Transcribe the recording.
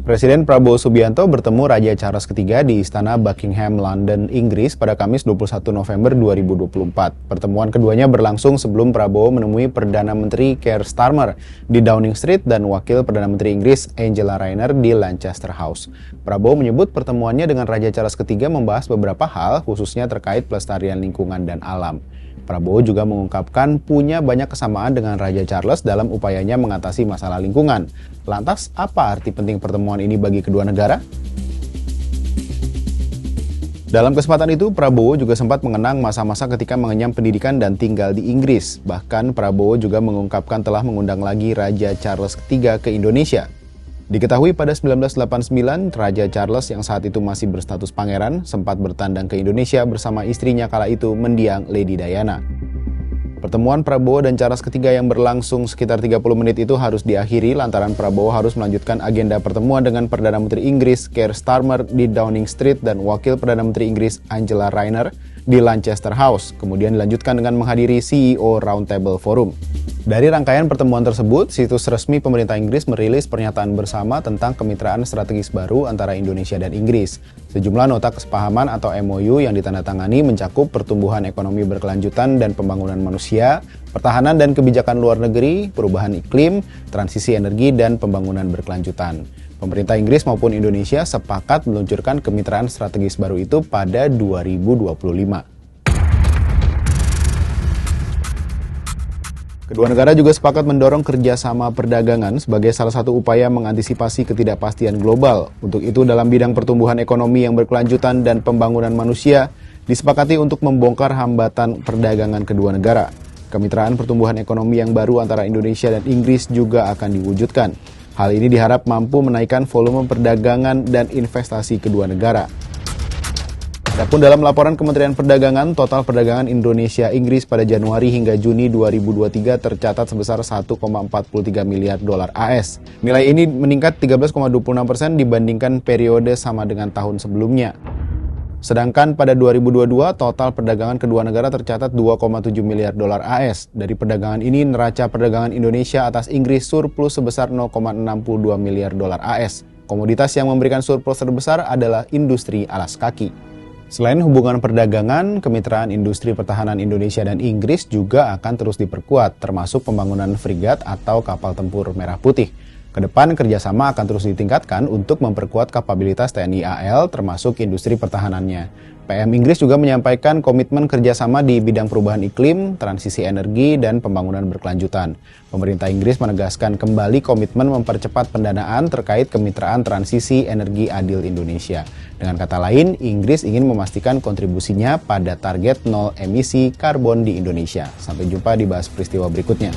Presiden Prabowo Subianto bertemu Raja Charles III di Istana Buckingham, London, Inggris pada Kamis 21 November 2024. Pertemuan keduanya berlangsung sebelum Prabowo menemui Perdana Menteri Keir Starmer di Downing Street dan Wakil Perdana Menteri Inggris Angela Rayner di Lancaster House. Prabowo menyebut pertemuannya dengan Raja Charles III membahas beberapa hal, khususnya terkait pelestarian lingkungan dan alam. Prabowo juga mengungkapkan punya banyak kesamaan dengan Raja Charles dalam upayanya mengatasi masalah lingkungan. Lantas, apa arti penting pertemuan ini bagi kedua negara? Dalam kesempatan itu, Prabowo juga sempat mengenang masa-masa ketika mengenyam pendidikan dan tinggal di Inggris. Bahkan Prabowo juga mengungkapkan telah mengundang lagi Raja Charles III ke Indonesia. Diketahui pada 1989, Raja Charles yang saat itu masih berstatus pangeran sempat bertandang ke Indonesia bersama istrinya kala itu, mendiang Lady Diana. Pertemuan Prabowo dan Charles III yang berlangsung sekitar 30 menit itu harus diakhiri lantaran Prabowo harus melanjutkan agenda pertemuan dengan Perdana Menteri Inggris Keir Starmer di Downing Street dan Wakil Perdana Menteri Inggris Angela Rayner di Lancaster House, kemudian dilanjutkan dengan menghadiri CEO Roundtable Forum. Dari rangkaian pertemuan tersebut, situs resmi pemerintah Inggris merilis pernyataan bersama tentang kemitraan strategis baru antara Indonesia dan Inggris. Sejumlah nota kesepahaman atau MOU yang ditandatangani mencakup pertumbuhan ekonomi berkelanjutan dan pembangunan manusia, pertahanan dan kebijakan luar negeri, perubahan iklim, transisi energi, dan pembangunan berkelanjutan. Pemerintah Inggris maupun Indonesia sepakat meluncurkan kemitraan strategis baru itu pada 2025. Kedua negara juga sepakat mendorong kerjasama perdagangan sebagai salah satu upaya mengantisipasi ketidakpastian global. Untuk itu, dalam bidang pertumbuhan ekonomi yang berkelanjutan dan pembangunan manusia, disepakati untuk membongkar hambatan perdagangan kedua negara. Kemitraan pertumbuhan ekonomi yang baru antara Indonesia dan Inggris juga akan diwujudkan. Hal ini diharap mampu menaikkan volume perdagangan dan investasi kedua negara. Adapun dalam laporan Kementerian Perdagangan, total perdagangan Indonesia-Inggris pada Januari hingga Juni 2023 tercatat sebesar 1,43 miliar dolar AS. Nilai ini meningkat 13,26% dibandingkan periode sama dengan tahun sebelumnya. Sedangkan pada 2022, total perdagangan kedua negara tercatat 2,7 miliar dolar AS. Dari perdagangan ini, neraca perdagangan Indonesia atas Inggris surplus sebesar 0,62 miliar dolar AS. Komoditas yang memberikan surplus terbesar adalah industri alas kaki. Selain hubungan perdagangan, kemitraan industri pertahanan Indonesia dan Inggris juga akan terus diperkuat, termasuk pembangunan frigat atau kapal tempur merah putih. Kedepan kerjasama akan terus ditingkatkan untuk memperkuat kapabilitas TNI AL termasuk industri pertahanannya. PM Inggris juga menyampaikan komitmen kerjasama di bidang perubahan iklim, transisi energi, dan pembangunan berkelanjutan. Pemerintah Inggris menegaskan kembali komitmen mempercepat pendanaan terkait kemitraan transisi energi adil Indonesia. Dengan kata lain, Inggris ingin memastikan kontribusinya pada target nol emisi karbon di Indonesia. Sampai jumpa di Bahas Peristiwa berikutnya.